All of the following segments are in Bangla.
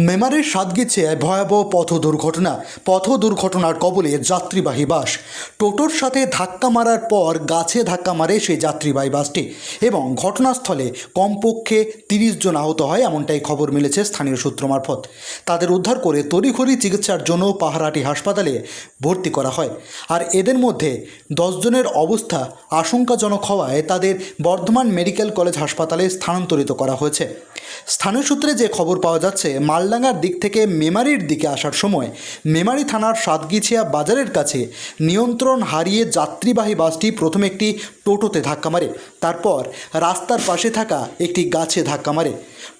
মেমারির সাতগিছিয়ায় ভয়াবহ পথ দুর্ঘটনার কবলে যাত্রীবাহী বাস। টোটোর সাথে ধাক্কা মারার পর গাছে ধাক্কা মারে সেই যাত্রীবাহী বাসটি এবং ঘটনাস্থলে কমপক্ষে 30 জন আহত হয়, এমনটাই খবর মিলেছে স্থানীয় সূত্র মারফত। তাদের উদ্ধার করে তড়িঘড়ি চিকিৎসার জন্য পাহারাটি হাসপাতালে ভর্তি করা হয়। আর এদের মধ্যে 10 জনের অবস্থা আশঙ্কাজনক হওয়ায় তাদের বর্ধমান মেডিকেল কলেজ হাসপাতালে স্থানান্তরিত করা হয়েছে। স্থানীয় সূত্রে যে খবর পাওয়া যাচ্ছে, মালডাঙ্গার দিক থেকে মেমারির দিকে আসার সময় মেমারি থানার সাতগিছিয়া বাজারের কাছে নিয়ন্ত্রণ হারিয়ে যাত্রীবাহী বাসটি প্রথমে একটি টোটোতে ধাক্কা মারে, তারপর রাস্তার পাশে থাকা একটি গাছে ধাক্কা মারে।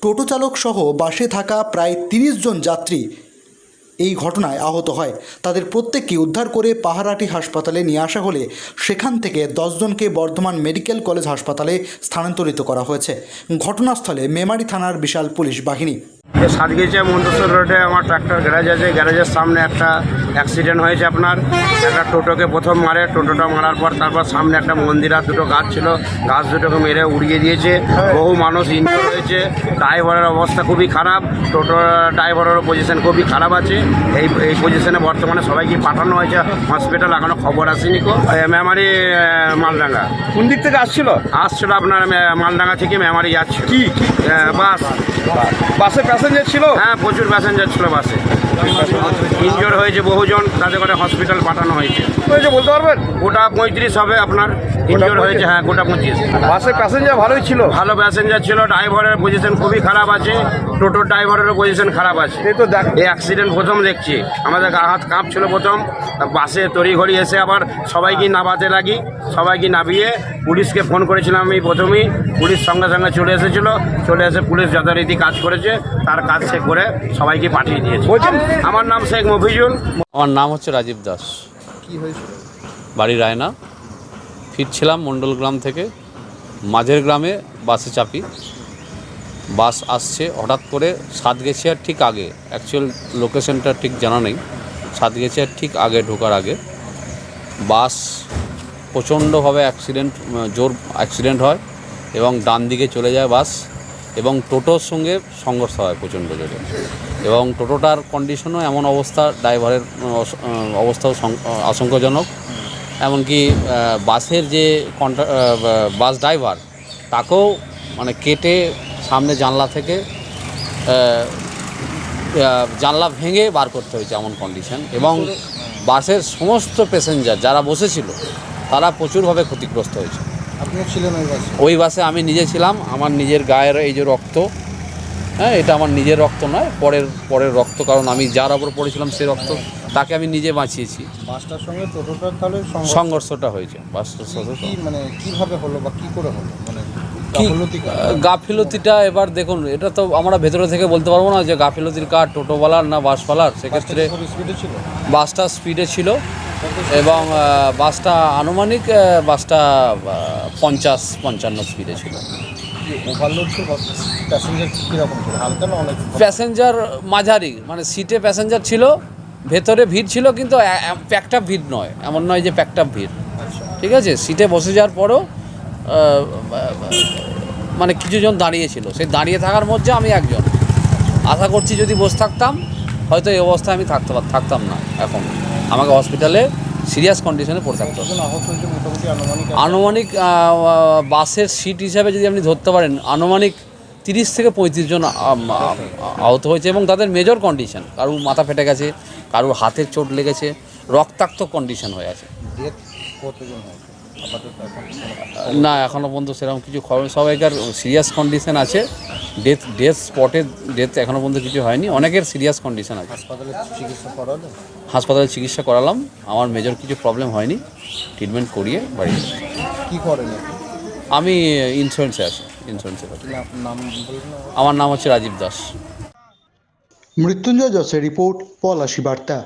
টোটো চালক সহ বাসে থাকা প্রায় 30 জন যাত্রী এই ঘটনায় আহত হয়। তাদের প্রত্যেককে উদ্ধার করে পাহারাটি হাসপাতালে নিয়ে আসা হলে সেখান থেকে 10 জনকে বর্ধমান মেডিকেল কলেজ হাসপাতালে স্থানান্তরিত করা হয়েছে। ঘটনাস্থলে মেমারি থানার বিশাল পুলিশ বাহিনী। সাতগিছিয়া মন্তেশ্বর রোডে আমার ট্রাক্টর গ্যারেজ আছে, গ্যারেজের সামনে একটা অ্যাক্সিডেন্ট হয়েছে। আপনার একটা টোটোকে প্রথম মারে, টোটোটা মারার পর তারপর সামনে একটা মন্দির আর দুটো গাছ ছিল, গাছ দুটোকে মেরে উড়িয়ে দিয়েছে। বহু মানুষ ইনজুর হয়েছে। ড্রাইভারের অবস্থা খুবই খারাপ, টোটো ড্রাইভারেরও পজিশন খুবই খারাপ আছে। এই পজিশনে বর্তমানে সবাইকে পাঠানো হয়েছে হসপিটাল, এখনো খবর আসেনি। মেমারি মালডাঙ্গা। কোন দিক থেকে আসছিল আপনার মালডাঙ্গা থেকে মেমারি যাচ্ছে। কি বাসে প্যাসেঞ্জার ছিল? হ্যাঁ, প্রচুর প্যাসেঞ্জার ছিল বাসে। ইনজোর হয়েছে বহুজন, তাদের করে হসপিটাল পাঠানো হয়েছে। বলতে পারবেন? গোটা 35 হবে আপনার ইনজোর হয়েছে। হ্যাঁ, গোটা 25। বাসে প্যাসেঞ্জার ভালোই ছিল? ভালো প্যাসেঞ্জার ছিল। ড্রাইভারের পজিশন খুবই খারাপ আছে, টোটোর ড্রাইভারেরও পজিশন খারাপ আছে। এই তো এই অ্যাক্সিডেন্ট প্রথম দেখছি, আমাদের গা হাত কাঁপছিল প্রথম। বাসে তড়িঘড়ি এসে আবার সবাইকে নামাতে লাগি, সবাইকে নামিয়ে পুলিশকে ফোন করেছিলাম আমি প্রথমেই। পুলিশ সঙ্গে সঙ্গে চলে এসে পুলিশ যথারীতি কাজ করেছে, তার কাজ সে করে সবাইকে পাঠিয়ে দিয়েছে। আমার নাম শেখ মফিজুল। আমার নাম হচ্ছে রাজীব দাস। কি হয়েছিল? বাড়ি রায়না। ফিরছিলাম মণ্ডল গ্রাম থেকে, মাঝের গ্রামে বাসে চাপি। বাস আসছে হঠাৎ করে সাতগিছিয়ার ঠিক আগে, অ্যাকচুয়াল লোকেশনটা ঠিক জানা নেই, সাতগিছিয়ার ঠিক আগে ঢোকার আগে বাস প্রচণ্ডভাবে জোর অ্যাক্সিডেন্ট হয় এবং ডান দিকে চলে যায় বাস, এবং টোটোর সঙ্গে সংঘর্ষ হয় প্রচণ্ড জোরে। এবং টোটোটার কন্ডিশনও এমন অবস্থা, ড্রাইভারের অবস্থাও আশঙ্কাজনক। এমনকি বাসের যে বাস ড্রাইভার, তাকেও মানে কেটে সামনে জানলা থেকে জানলা ভেঙে বার করতে হয়েছে, এমন কন্ডিশন। এবং বাসের সমস্ত প্যাসেঞ্জার যারা বসেছিল তারা প্রচুরভাবে ক্ষতিগ্রস্ত হয়েছে। আপনিও ছিলেন ওই বাসে? ওই বাসে আমি নিজে ছিলাম। আমার নিজের গায়ের এই যে রক্ত, হ্যাঁ, এটা আমার নিজের রক্ত নয়, পরের রক্ত, কারণ আমি যার ওপর পড়েছিলাম সে রক্ত, তাকে আমি নিজে বাঁচিয়েছি। বাসটার সঙ্গে টোটোটার তাহলে সংঘর্ষটা হয়েছে বাসটার সাথে। মানে কিভাবে হলো বা কি করে হলো, মানে গাফিলতিটা এবার দেখুন, এটা তো আমরা ভেতরে থেকে বলতে পারবো না যে গাফিলতির কার টোটোওয়ালার না বাসওয়ালার। সেক্ষেত্রে বাসটা স্পিডে ছিল এবং বাসটা আনুমানিক 50-55 স্পিডে ছিল। প্যাসেঞ্জার মাঝারি, মানে সিটে প্যাসেঞ্জার ছিল, ভেতরে ভিড় ছিল, কিন্তু প্যাকটাপ ভিড় নয়, এমন নয় যে প্যাকটাপ ভিড়। ঠিক আছে, সিটে বসে যাওয়ার পরও মানে কিছুজন দাঁড়িয়েছিল, সেই দাঁড়িয়ে থাকার মধ্যে আমি একজন। আশা করছি যদি বসে থাকতাম হয়তো এই অবস্থায় আমি থাকতাম না। এখন আমাকে হসপিটালে সিরিয়াস কন্ডিশনে পড়ে থাকতো। আনুমানিক বাসের সিট হিসাবে যদি আপনি ধরতে পারেন, আনুমানিক 30 থেকে 35 জন আহত হয়েছে এবং তাদের মেজর কন্ডিশন। কারুর মাথা ফেটে গেছে, কারুর হাতের চোট লেগেছে, রক্তাক্ত কন্ডিশন হয়ে আছে। না, এখনও পর্যন্ত সেরকম কিছু খবর, সবাইকার সিরিয়াস কন্ডিশন আছে। ডেথ এখনও পর্যন্ত কিছু হয়নি, অনেকের সিরিয়াস কন্ডিশন আছে। হাসপাতালে চিকিৎসা করালাম, আমার মেজর কিছু প্রবলেম হয়নি, ট্রিটমেন্ট করিয়ে বাড়ি। কী করেন? আমি ইন্স্যুরেন্সে আছি। আমার নাম হচ্ছে রাজীব দাস। মৃত্যুঞ্জয় দাসের রিপোর্ট, পলাশী বার্তা।